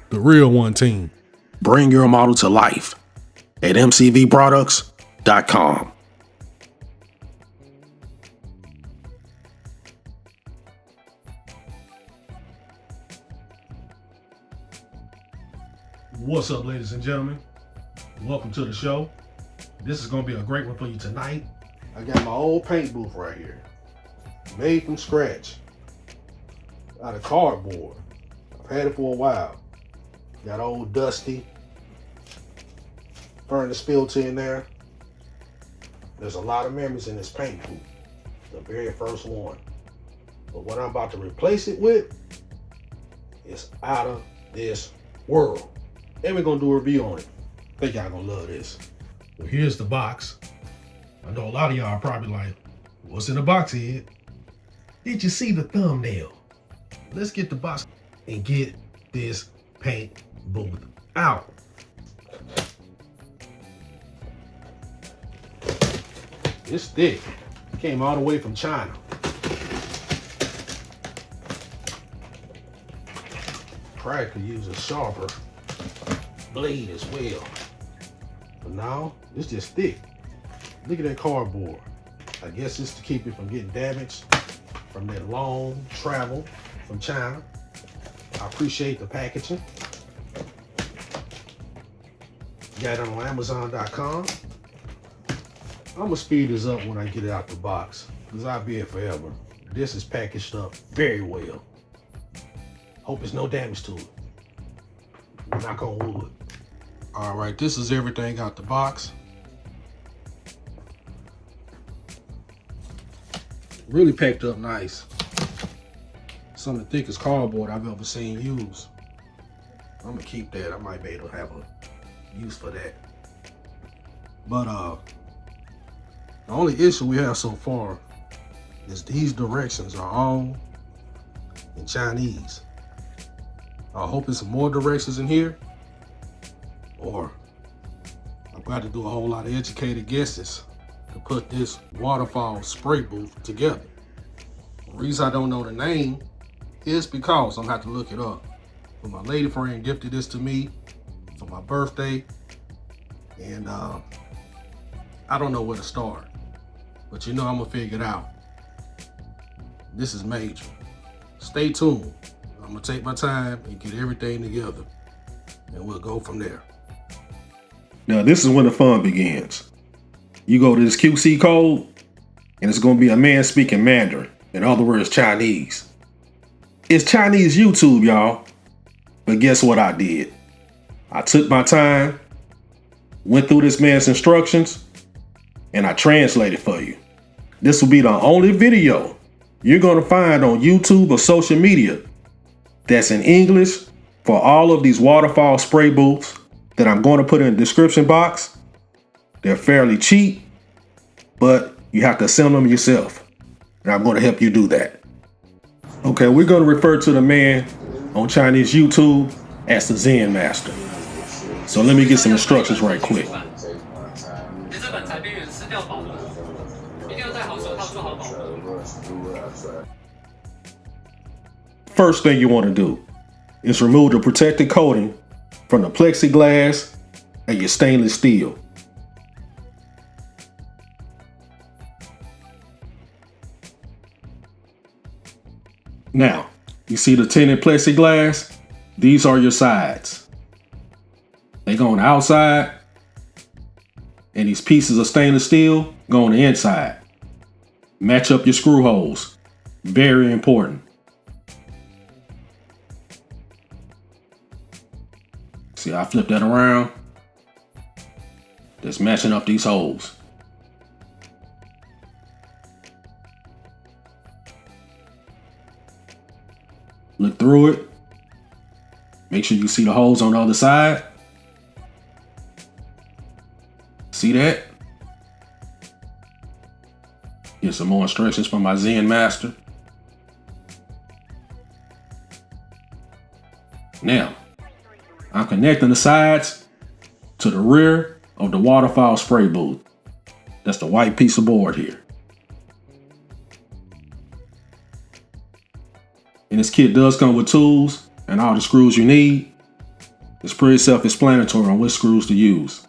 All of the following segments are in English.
the real one team. Bring your model to life at mcvproducts.com. What's up, ladies and gentlemen? Welcome to the show. This is going to be a great one for you tonight. I got my old paint booth right here, made from scratch, out of cardboard. I've had it for a while. Got old dusty furnace filter in there. There's a lot of memories in this paint booth, the very first one. But what I'm about to replace it with is out of this world. And we're gonna do a review on it. I think y'all gonna love this. Well, here's the box. I know a lot of y'all are probably like, what's in the box, Ed? Did you see the thumbnail? Let's get the box and get this paint booth out. It's thick. Came all the way from China. Probably could use a sharper blade as well. But now, it's just thick. Look at that cardboard. I guess it's to keep it from getting damaged from that long travel from China. I appreciate the packaging. Got it on Amazon.com. I'm gonna speed this up when I get it out the box, because I'll be here forever. This is packaged up very well. Hope there's no damage to it. Knock on wood. All right, this is everything out the box. Really packed up nice. Some of the thickest cardboard I've ever seen used. I'm gonna keep that. I might be able to have a use for that. But the only issue we have so far is these directions are all in Chinese. I hope there's some more directions in here, or I've got to do a whole lot of educated guesses to put this Waterfall spray booth together. The reason I don't know the name is because I'm gonna have to look it up. But my lady friend gifted this to me for my birthday, and I don't know where to start. But you know I'm gonna figure it out. This is major. Stay tuned. I'm gonna take my time and get everything together, and we'll go from there. Now this is when the fun begins. You go to this QC code, and it's gonna be a man speaking Mandarin. In other words, Chinese. It's Chinese YouTube, y'all. But guess what I did? I took my time, went through this man's instructions, and I translated for you. This will be the only video you're gonna find on YouTube or social media that's in English for all of these Waterfall spray booths that I'm going to put in the description box. They're fairly cheap, but you have to assemble them yourself. And I'm going to help you do that. Okay, we're going to refer to the man on Chinese YouTube as the Zen Master. So let me get some instructions right quick. First thing you want to do is remove the protective coating from the plexiglass and your stainless steel. Now, you see the tinted plexiglass? These are your sides. They go on the outside, and these pieces of stainless steel go on the inside. Match up your screw holes. Very important. See, I flip that around. Just matching up these holes. Look through it. Make sure you see the holes on the other side. See that? Get some more instructions from my Zen Master. Now, I'm connecting the sides to the rear of the Waterfall spray booth. That's the white piece of board here. And this kit does come with tools and all the screws you need. It's pretty self-explanatory on which screws to use.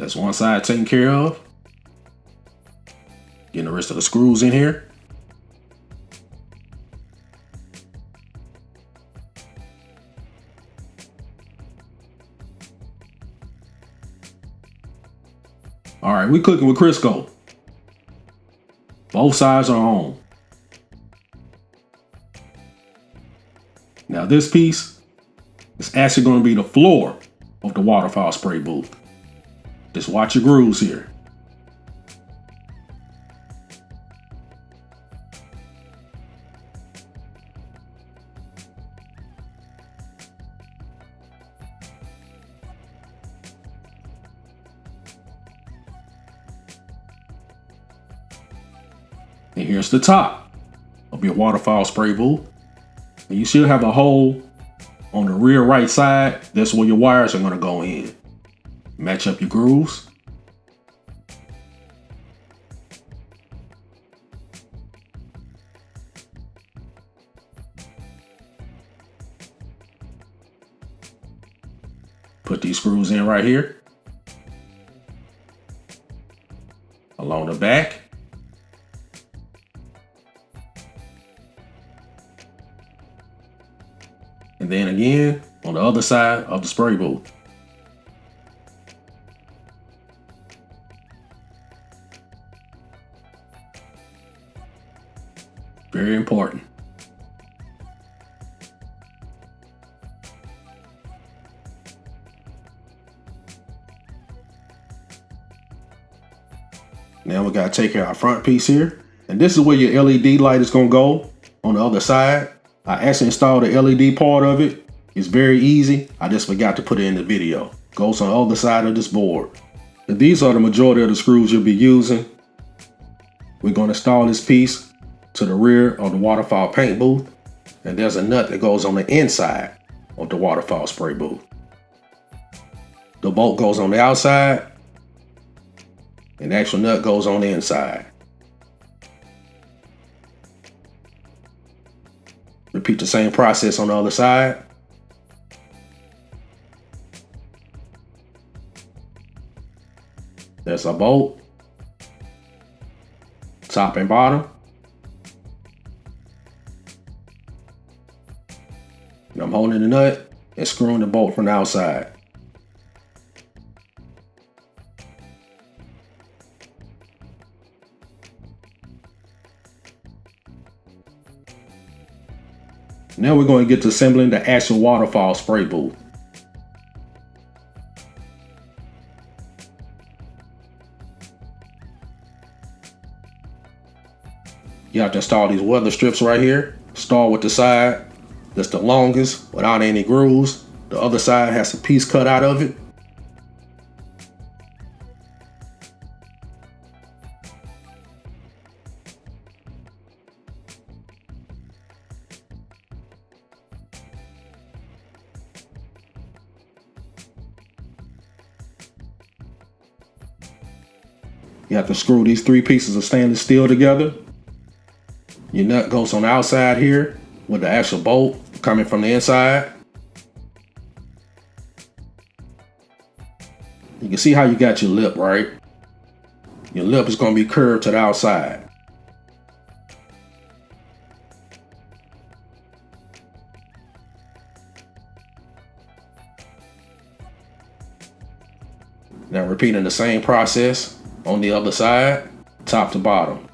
That's one side taken care of. Getting the rest of the screws in here. All right, we cooking with Crisco. Both sides are on. Now this piece is actually going to be the floor of the Waterfall spray booth. Just watch your grooves here. And here's the top of your Waterfall spray booth. And you should have a hole on the rear right side. That's where your wires are going to go in. Match up your grooves. Put these screws in right here. Along the back. And then again on the other side of the spray booth. Very important. Now we gotta take care of our front piece here. And this is where your LED light is gonna go on the other side. I actually installed the LED part of it. It's very easy. I just forgot to put it in the video. Goes on the other side of this board. And these are the majority of the screws you'll be using. We're gonna install this piece to the rear of the Waterfall paint booth. And there's a nut that goes on the inside of the Waterfall spray booth. The bolt goes on the outside. And the actual nut goes on the inside. Repeat the same process on the other side. There's a bolt. Top and bottom. And I'm holding the nut and screwing the bolt from the outside. Now we're going to get to assembling the actual Waterfall spray booth. You have to install these weather strips right here. Start with the side that's the longest without any grooves. The other side has a piece cut out of it. You have to screw these three pieces of stainless steel together. Your nut goes on the outside here with the actual bolt coming from the inside. You can see how you got your lip, right? Your lip is going to be curved to the outside. Now repeating the same process on the other side, top to bottom.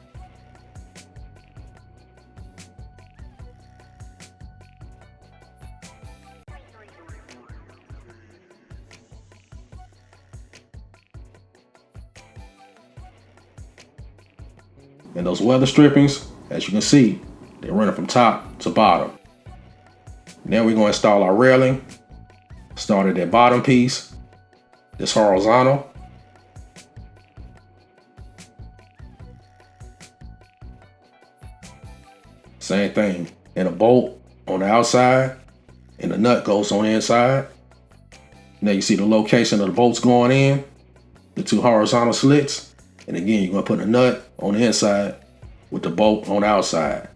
And those weather strippings, as you can see, they're running from top to bottom. Now we're going to install our railing. Start at that bottom piece, this horizontal. Same thing, and a bolt on the outside. and the nut goes on the inside. Now you see the location of the bolts going in, the two horizontal slits. And again, you're going to put a nut on the inside with the bolt on the outside.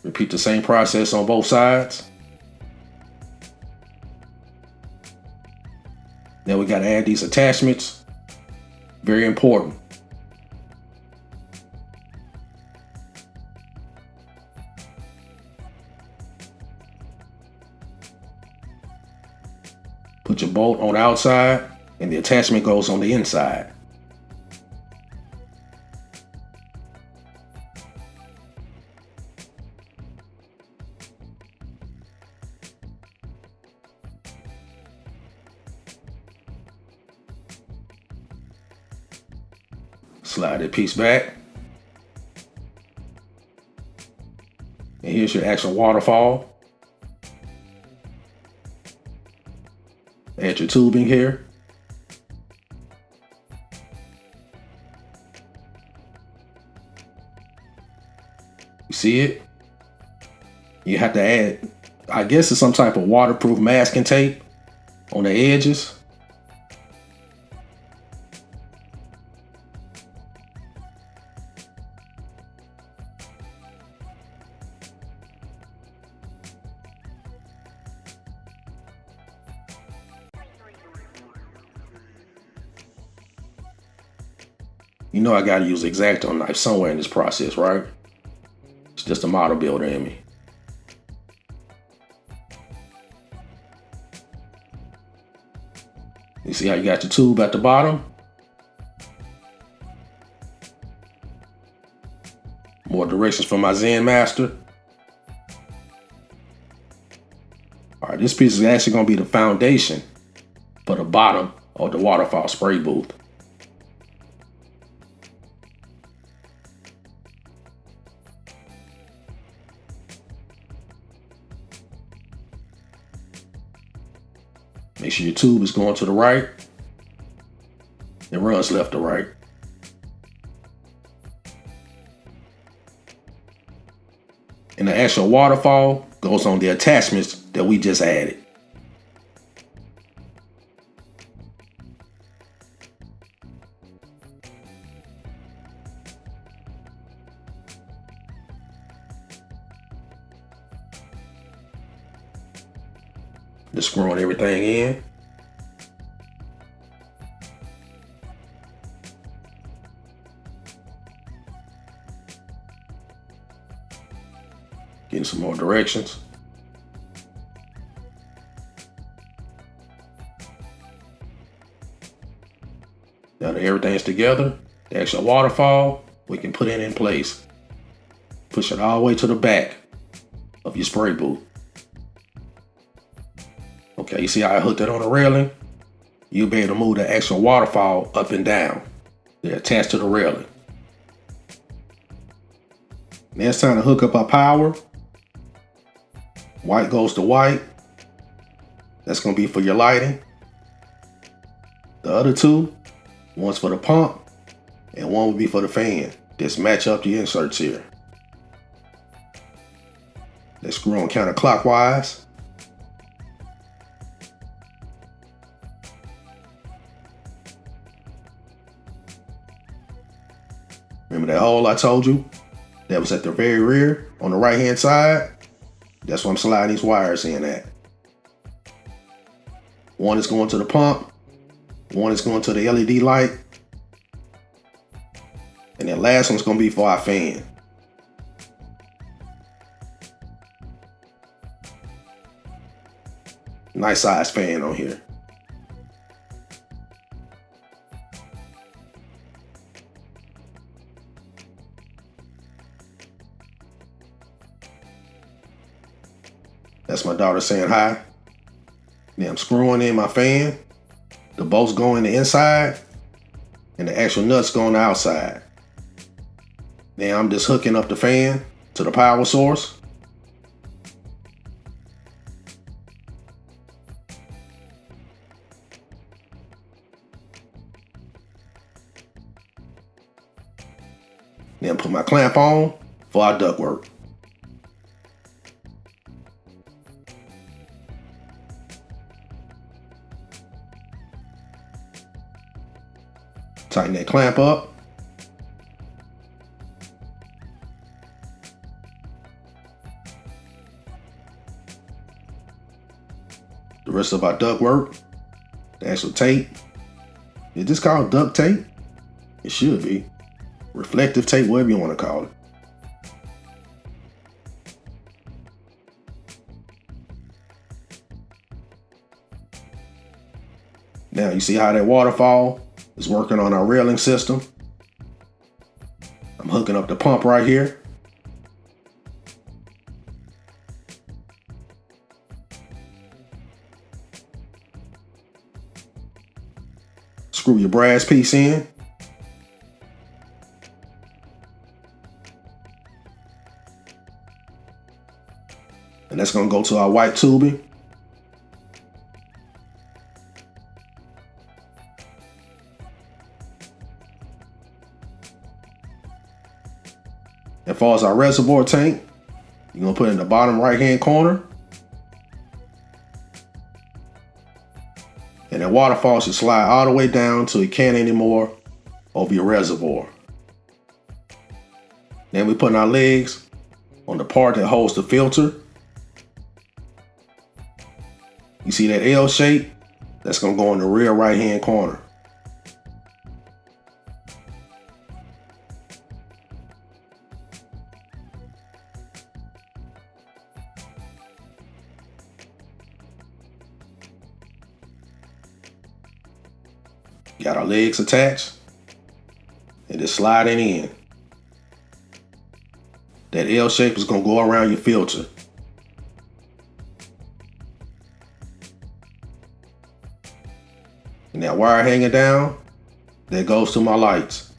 Repeat the same process on both sides. Now we got to add these attachments. Very important. Put your bolt on the outside and the attachment goes on the inside. Slide that piece back. And here's your actual waterfall. Add your tubing here. You see it? You have to add, I guess it's some type of waterproof masking tape on the edges. You know I gotta use an X-Acto knife somewhere in this process, right? It's just a model builder in me. You see how you got your tube at the bottom? More directions from my Zen master. All right, this piece is actually gonna be the foundation for the bottom of the waterfall spray booth. Make sure your tube is going to the right. It runs left to right. And the actual waterfall goes on the attachments that we just added. Just screwing everything in. Getting some more directions. Now that everything's together, the actual waterfall, we can put it in place. Push it all the way to the back of your spray booth. Okay, you see how I hooked it on the railing? You'll be able to move the actual waterfall up and down. They're attached to the railing. Now it's time to hook up our power. White goes to white. That's going to be for your lighting. The other two, one's for the pump and one will be for the fan. Just match up the inserts here. Let's screw on counterclockwise. Remember that hole I told you that was at the very rear on the right hand side? That's where I'm sliding these wires in at. One is going to the pump, one is going to the LED light, and the last one's going to be for our fan. Nice size fan on here. That's my daughter saying hi. Now I'm screwing in my fan. The bolts go in the inside and the actual nuts go on the outside. Then I'm just hooking up the fan to the power source. Then put my clamp on for our ductwork. Tighten that clamp up. The rest of our ductwork, the actual tape. Is this called duct tape? It should be. Reflective tape, whatever you want to call it. Now you see how that waterfall is working on our railing system. I'm hooking up the pump right here. Screw your brass piece in. And that's going to go to our white tubing. As far as our reservoir tank, you're going to put it in the bottom right hand corner. And that waterfall should slide all the way down till it can't anymore over your reservoir. Then we're putting our legs on the part that holds the filter. You see that L shape? That's going to go in the rear right hand corner. Got our legs attached and just sliding in. That L shape is going to go around your filter. And that wire hanging down, that goes to my lights.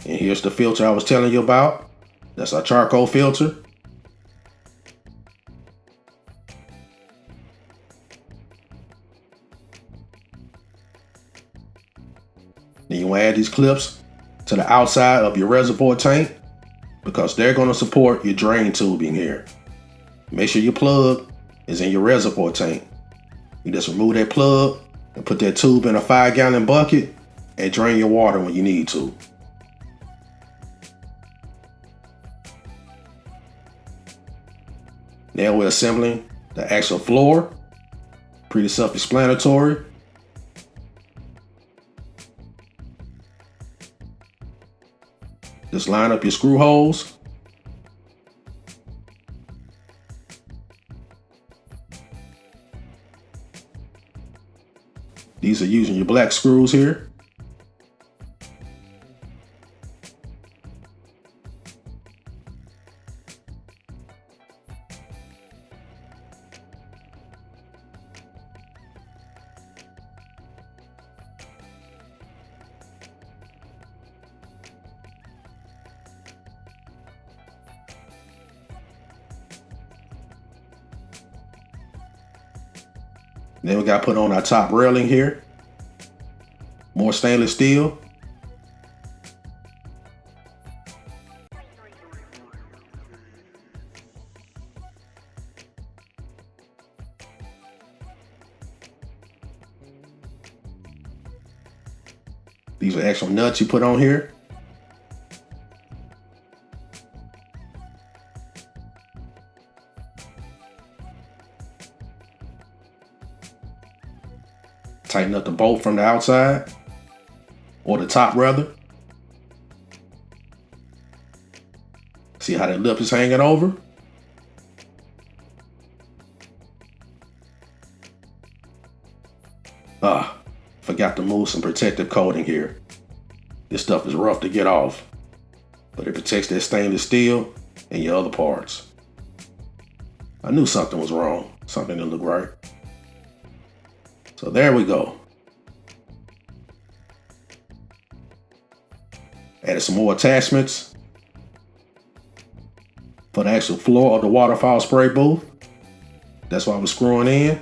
And here's the filter I was telling you about. That's our charcoal filter. Then you add these clips to the outside of your reservoir tank because they're going to support your drain tubing here. Make sure your plug is in your reservoir tank. You just remove that plug and put that tube in a 5-gallon bucket and drain your water when you need to. Now we're assembling the actual floor. Pretty self-explanatory. Just line up your screw holes. These are using your black screws here. Then we got to put on our top railing here. More stainless steel. These are actual nuts you put on here. Tighten up the bolt from the outside, or the top rather. See how that lip is hanging over? Forgot to move some protective coating here. This stuff is rough to get off, but it protects that stainless steel and your other parts. I knew something was wrong. Something didn't look right. So there we go. Added some more attachments for the actual floor of the Waterfall spray booth. That's what I was screwing in.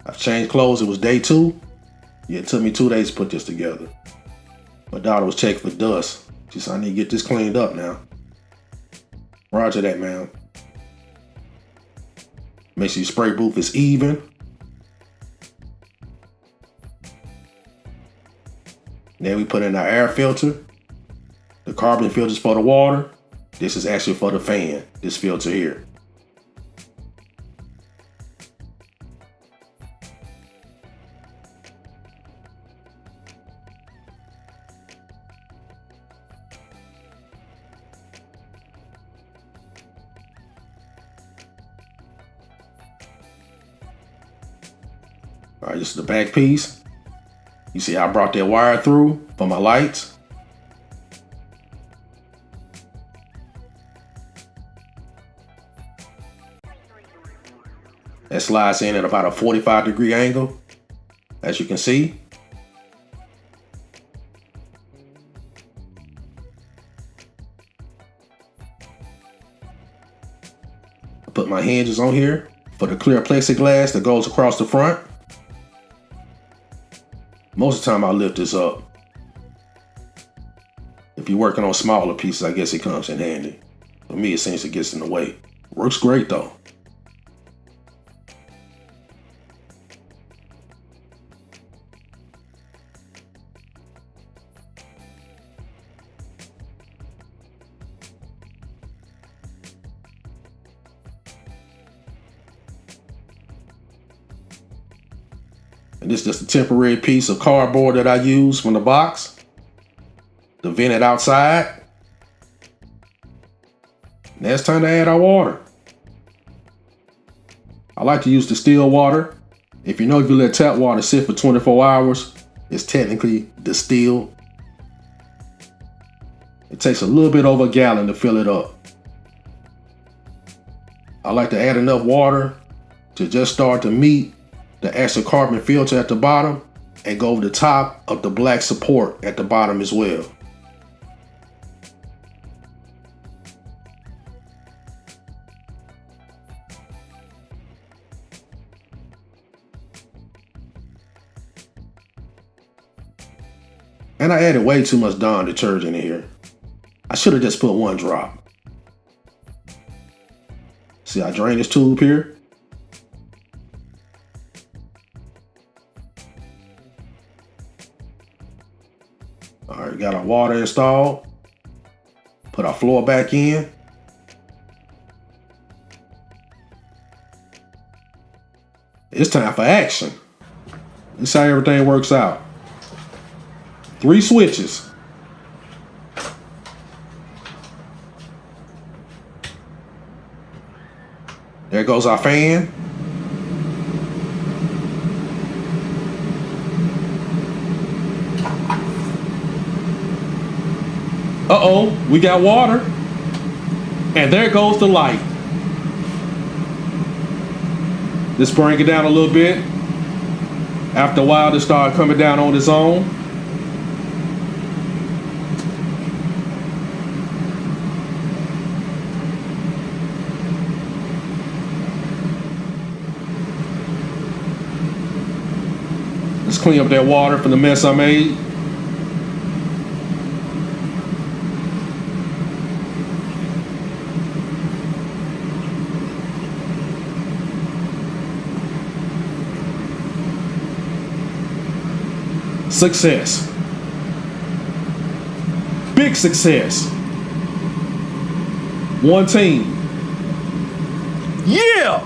I've changed clothes. It was day 2. Yeah, it took me 2 days to put this together. My daughter was checking for dust. She said, I need to get this cleaned up now. Roger that, man. Make sure your spray booth is even. Then we put in our air filter. The carbon filter is for the water. This is actually for the fan, this filter here. All right, this is the back piece. You see I brought that wire through for my lights. That slides in at about a 45-degree angle, as you can see. I put my hinges on here for the clear plexiglass that goes across the front. Most of the time I lift this up. If you're working on smaller pieces, I guess it comes in handy. For me, it seems to get in the way. Works great though. And this is just a temporary piece of cardboard that I use from the box to vent it outside. Now it's time to add our water. I like to use distilled water. If you let tap water sit for 24 hours, it's technically distilled. It takes a little bit over a gallon to fill it up. I like to add enough water to just start to meet the extra carbon filter at the bottom and go over the top of the black support at the bottom as well. And I added way too much Dawn detergent in here. I should have just put 1 drop. See, I drain this tube here. All right, got our water installed. Put our floor back in. It's time for action. This is how everything works out. 3 switches. There goes our fan. Uh-oh, we got water. And there goes the light. Let's bring it down a little bit. After a while, it started coming down on its own. Let's clean up that water from the mess I made. Success. Big success. 1 team. Yeah!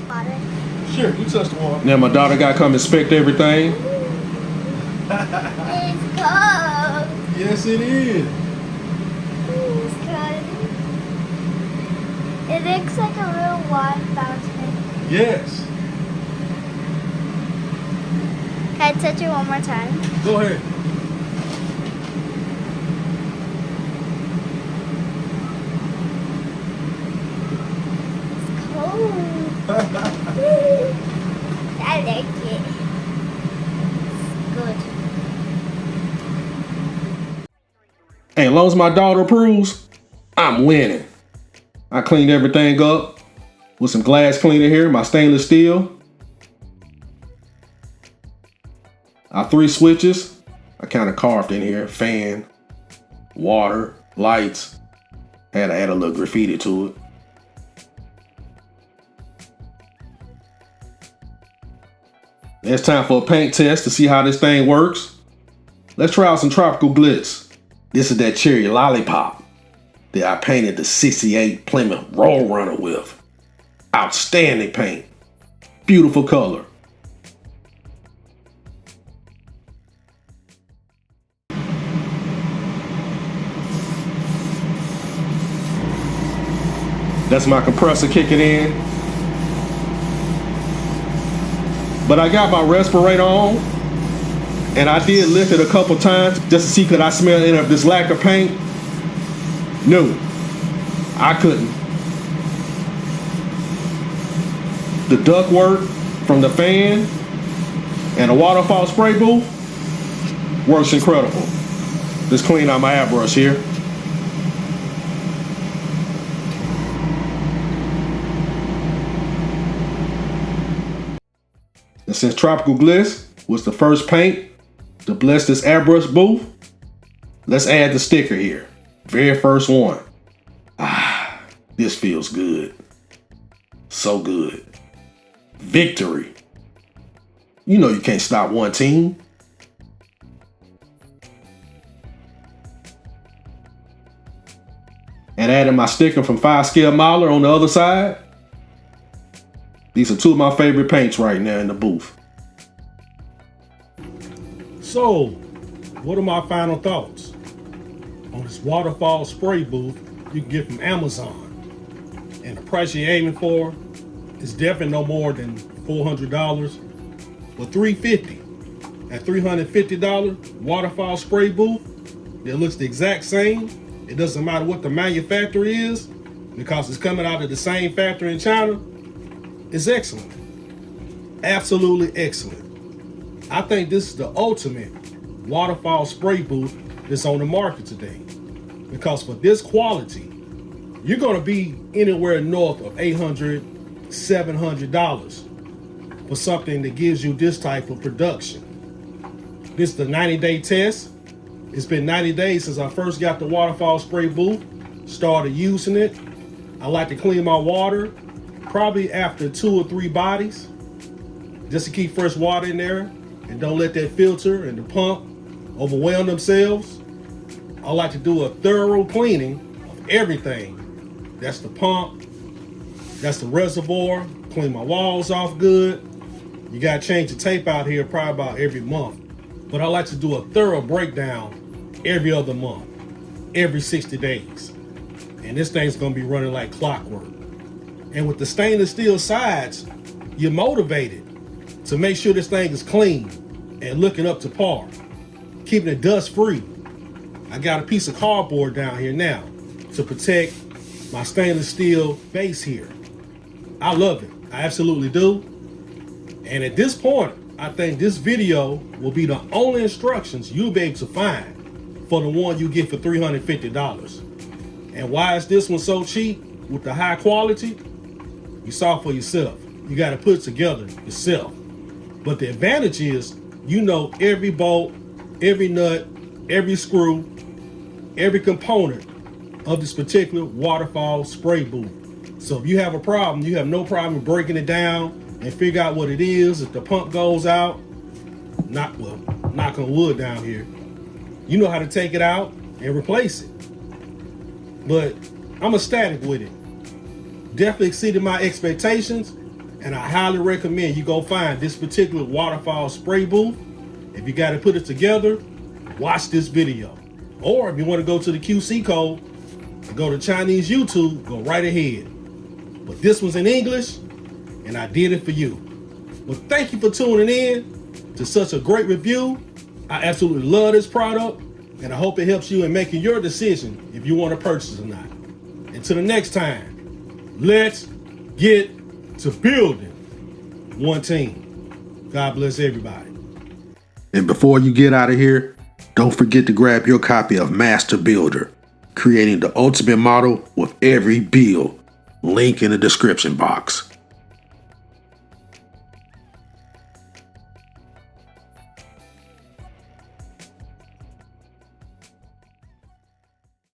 Water. Sure, you touch the water. Now my daughter got to come inspect everything. It's cold. Yes, it is. It's cold. It looks like a little water fountain. Yes. Can I touch it one more time? Go ahead. Oh. I like it. Good. Hey, as long as my daughter approves, I'm winning. I cleaned everything up with some glass cleaner here, my stainless steel. Our 3 switches, I kind of carved in here. Fan, water, lights. Had to add a little graffiti to it. It's time for a paint test to see how this thing works. Let's try out some Tropical Glitz. This is that cherry lollipop that I painted the 68 Plymouth Roll Runner with. Outstanding paint. Beautiful color. That's my compressor kicking in. But I got my respirator on, and I did lift it a couple times just to see could I smell any of this lack of paint. No, I couldn't. The ductwork from the fan and the waterfall spray booth works incredible. Just clean out my airbrush here. And since Tropical Glitz was the first paint to bless this airbrush booth, let's add the sticker here. Very first one. Ah, this feels good. So good. Victory. You know you can't stop one team. And adding my sticker from 5 Scale Miler on the other side. These are 2 of my favorite paints right now in the booth. So, what are my final thoughts on this waterfall spray booth you can get from Amazon? And the price you're aiming for is definitely no more than $400 or $350. At $350 waterfall spray booth, it looks the exact same. It doesn't matter what the manufacturer is because it's coming out of the same factory in China. It's excellent. Absolutely excellent. I think this is the ultimate waterfall spray booth that's on the market today. Because for this quality, you're going to be anywhere north of $800, $700 for something that gives you this type of production. This is the 90-day test. It's been 90 days since I first got the waterfall spray booth, started using it. I like to clean my water probably after 2 or 3 bodies, just to keep fresh water in there and don't let that filter and the pump overwhelm themselves. I like to do a thorough cleaning of everything. That's the pump, that's the reservoir, clean my walls off good. You gotta change the tape out here probably about every month. But I like to do a thorough breakdown every other month, every 60 days. And this thing's gonna be running like clockwork. And with the stainless steel sides, you're motivated to make sure this thing is clean and looking up to par, keeping it dust free. I got a piece of cardboard down here now to protect my stainless steel base here. I love it, I absolutely do. And at this point, I think this video will be the only instructions you'll be able to find for the one you get for $350. And why is this one so cheap with the high quality? You saw for yourself. You got to put it together yourself. But the advantage is, you know every bolt, every nut, every screw, every component of this particular waterfall spray booth. So if you have a problem, you have no problem breaking it down and figure out what it is. If the pump goes out, knock on wood down here, you know how to take it out and replace it. But I'm ecstatic with it. Definitely exceeded my expectations, and I highly recommend you go find this particular waterfall spray booth. If you got to put it together, watch this video. Or if you want to go to the QC code and go to Chinese YouTube, go right ahead. But this was in English, and I did it for you. Well, thank you for tuning in. to such a great review. I absolutely love this product, and I hope it helps you in making your decision if you want to purchase or not. Until the next time, let's get to building one team. God bless everybody. And before you get out of here, don't forget to grab your copy of Master Builder, creating the ultimate model with every build. Link in the description box.